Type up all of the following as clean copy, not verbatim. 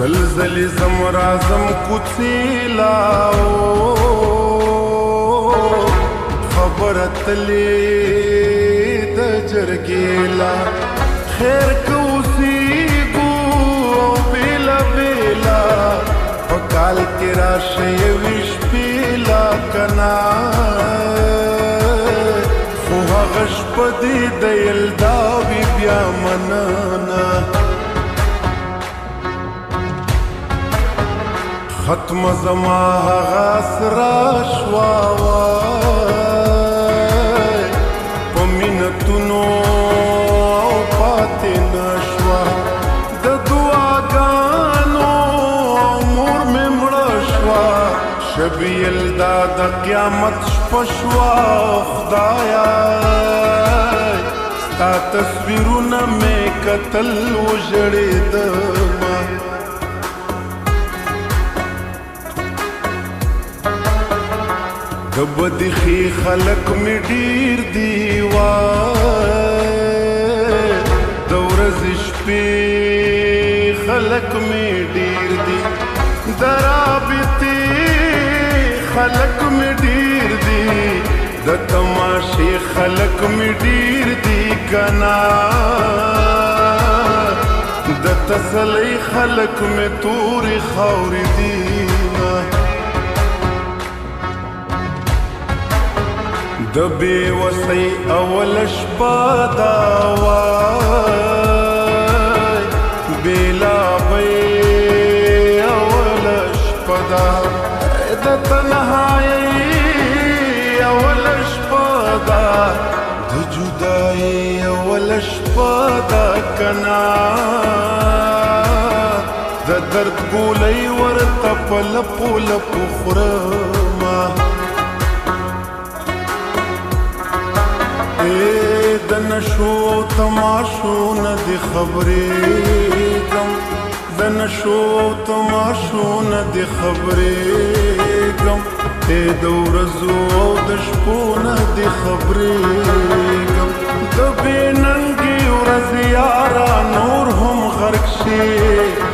سلزلی زمرازم کوڅیلاو خبرت لی د جرګیلا خیر کوسیګو بیلا بیلا پکال کې راشه ویش پیلا کنا خو غش پدی د یلدا وی بیا منانا ختم زما غاس را شواوای پمینتونو پاتې نشوا د دعاګانو مور مې مړه شوا شبیل دا د قیامت شپه شوا خدایا ستا تصویرونه مې کتل وژړېدمه دبدی خی خلق می ډیر دی وای دورز شپې خلق می ډیر دی درابطی خلق می ډیر دی د تماشې خلق می ډیر دی کنا د تسلی خلق می تورې خاورې دی د بې وسۍ اول شپه دا وای بېلا بۍ اول شپه دا د تنهایۍ اول شپه دا د جدایۍ اول شپه دا کنا د درد ګولۍ ورته په لپو لپو خورمه د نشو تماشو نه دی خبرېږم د نشو تماشو نه دی خبرېږم د ورځو او د شپو نه دی خبرېږم د بې ننګې ورځې یاره نور هم غرق شي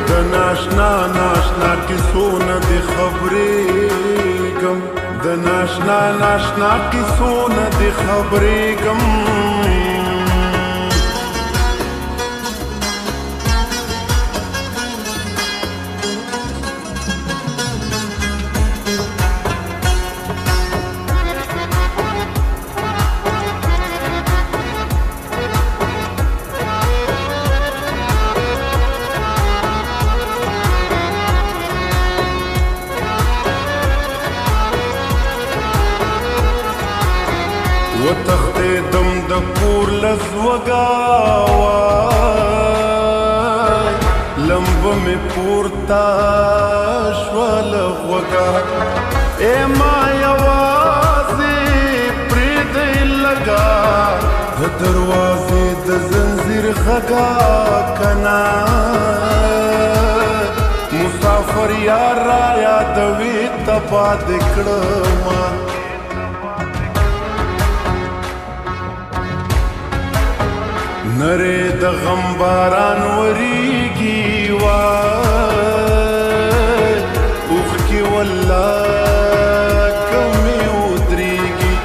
د ناشنا ناشنا کیسو نه دی خبرېږم د ناشنا ناشنا کیسو نه دی خبرېږم وتښتېدم د کور له زوږه وای لمبه مې پورته شوه له غوږه ای ما یوازې پرېږدئ لږه د دروازې د زنځیر غږه کنا مسافر یار را یادوي ته پاتې کړمه نره د غم باران وریږي وای اوښکې والله کمې ودرېږي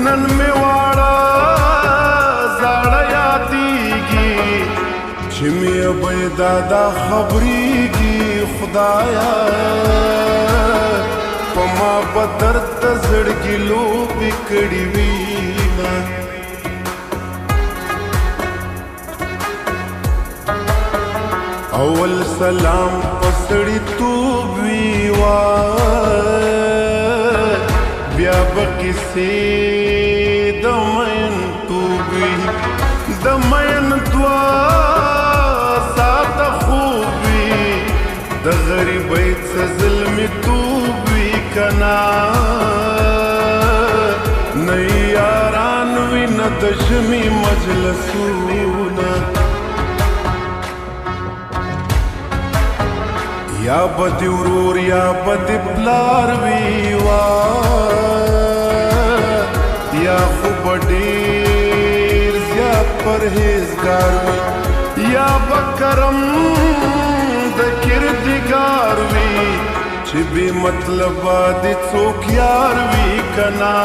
نن مې واړه زاړه یادېږي چې مې ابۍ دادا خبرېږي خدایا په ما به درد د زړګي لوبې کړې وینه اول سلام پسړی توب وی وای بیا به کیسې د مین توب وی د مین دوا ساته خوب وی د غریبۍ څه ظلمې توب وی کنا نه یاران وي نه د ژمي مجلسونه یا بدی ورور یا بدی پلار وی وای یا خو ډېر زیات پرهیزګار وي یا به کرم د کردګار وي چې بې مطلبه د څوک یار وي کنا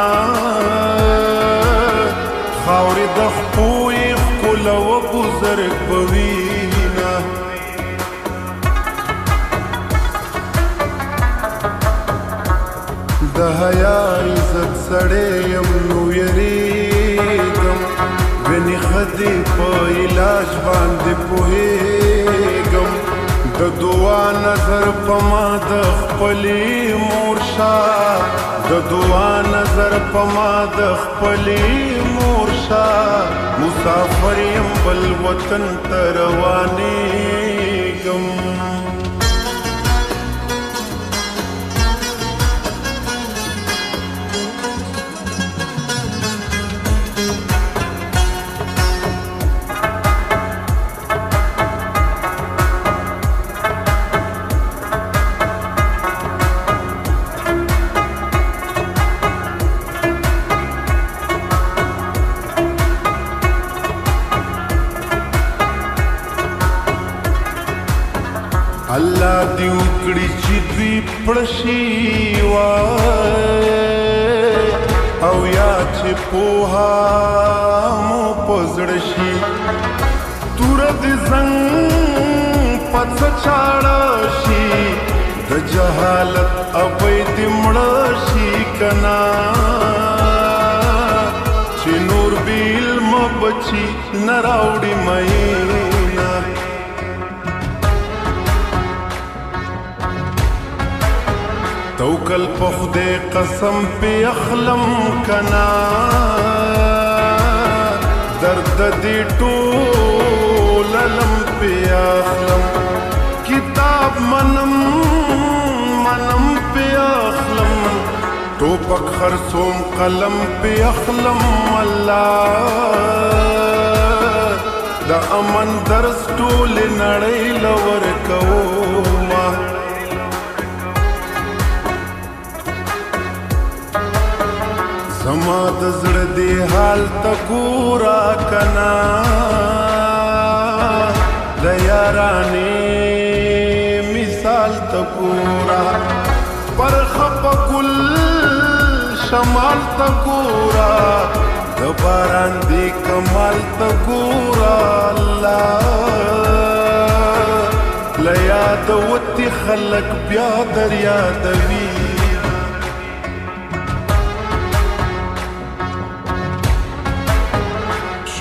خاورې د خپو یې ښکله و بزرګ به وینا د حیا عزت سړی یم نو یریږم وینې ښځې په علاج باندې پوهېږم د دعا نظر په ما د خپلې مور شه د دعا نظر په ما د خپلې مور شه مسافر یم بل وطن ته روانېږم الله دې وکړي چې دوی پړشي وای او یا چې پوها مو په زړه شي توره دې زنګ په څه چاړه شي د جهالت ابۍ دې مړه شي کنا چې نور بې علمه بچي نه راوړي مینا توکل په خدای قسم پې اخلم کنا درد دې ټول علم پې اخلم کتاب منم پې اخلم ټوپک خرڅوم قلم پې اخلم الله د امن درس ټولې نړۍ له ورکومه زما د زړه دې حال ته ګوره کنا د یارانې مثال ته ګوره پر خپه ګل شمال ته ګوره د باران دې کمال ته ګوره الله له یاده وتي خلک بیا در یادوي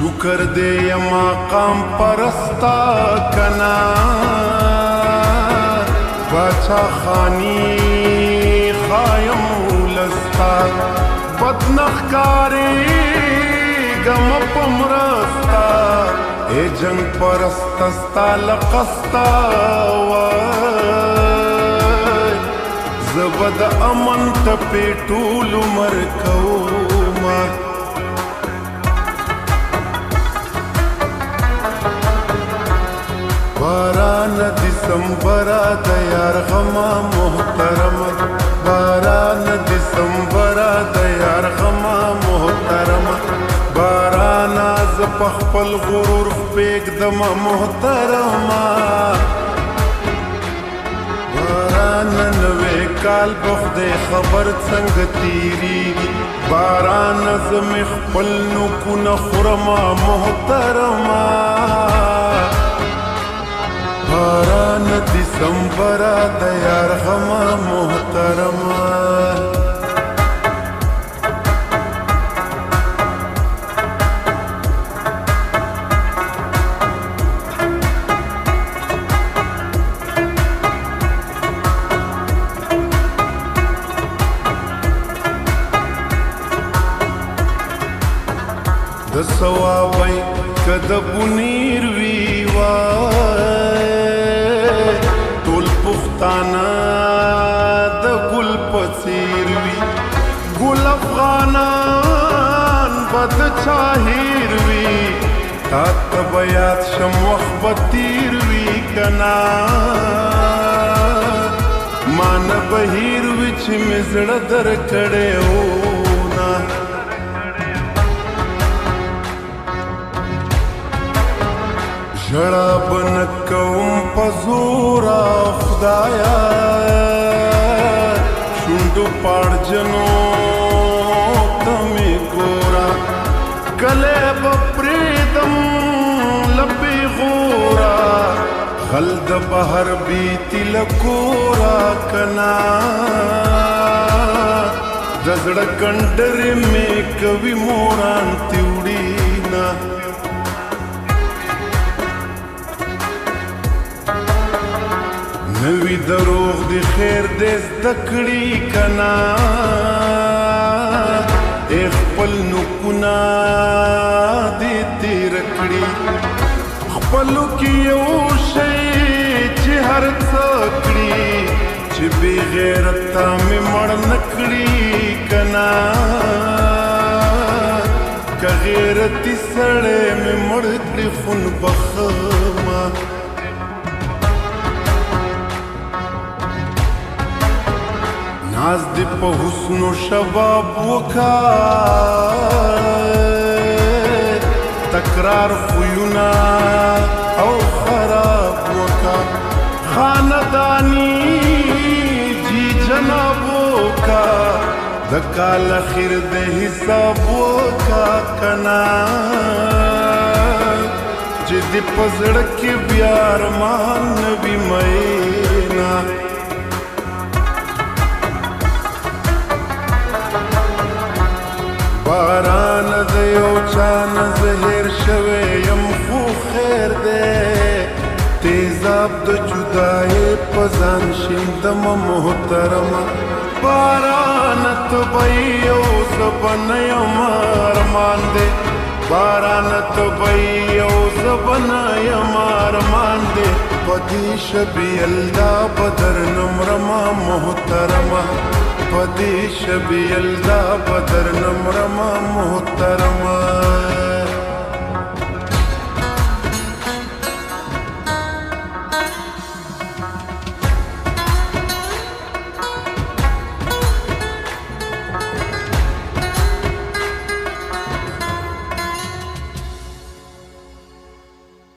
شکر دے یا مقام پرستا کنا باچا خانی خایم لستا بدنخکاری گم پمرستا اے جنگ پرستستا لقستا وای زبد امن تپی طول مرکوما باران دسمبر د یار غما محترم باران دسمبر د یار غما محترم باران از پخپل غرور پېږدم محترم باران نوې کال بخدای خبر څنګه تیریږي باران زمې خپل نوکونه خورم محترم باران دسمبر د یار غما محترم د ثوابای کده بنیر وی وای ټول پښتانه د ګل په څیر وي ګل افغانان بد چاهیر وي تا ته به یاد شم وخت به تیر وي کنا ما نه به هیر وي چې مې زړه درکړی وونه ژړا به نه کوم په زوره خدایا شونډو پاړجنو ته مې ګوره کلی به پرېږدم له پېغوره غل د بهر بیتي له کوره که نه د زړه کنډرې مې کوي موران تیوړي نه نوی دروغ دی خیر دی زده کړي که نه خپل نوکونه دې تېره کړي خپلو کې یو شی چې هر څه کړي چې بې غیرته مې مړ نه کړي که نه که غیرتي سړی مې مړ کړي خو نو بخښمه ناز دی په حسن و شباب وکا تکرار خویونا او خراب وکا خاندانی جی جناب وکا د کال اخر د حساب وکا کنا چې دی په زړه کې بیا ارمان نوي مینا باران د یو چا نه زهر شوی یم خو خیر دی تیزاب د جدایۍ په ځان شیندمه محترمه باران ته به یو زه به نه یم ارمان دی باران ته به یو زه به نه یم ارمان دی په دې شبې الله به درنه مرمه محترمه پدی شبی اللہ بدر نمرما محترما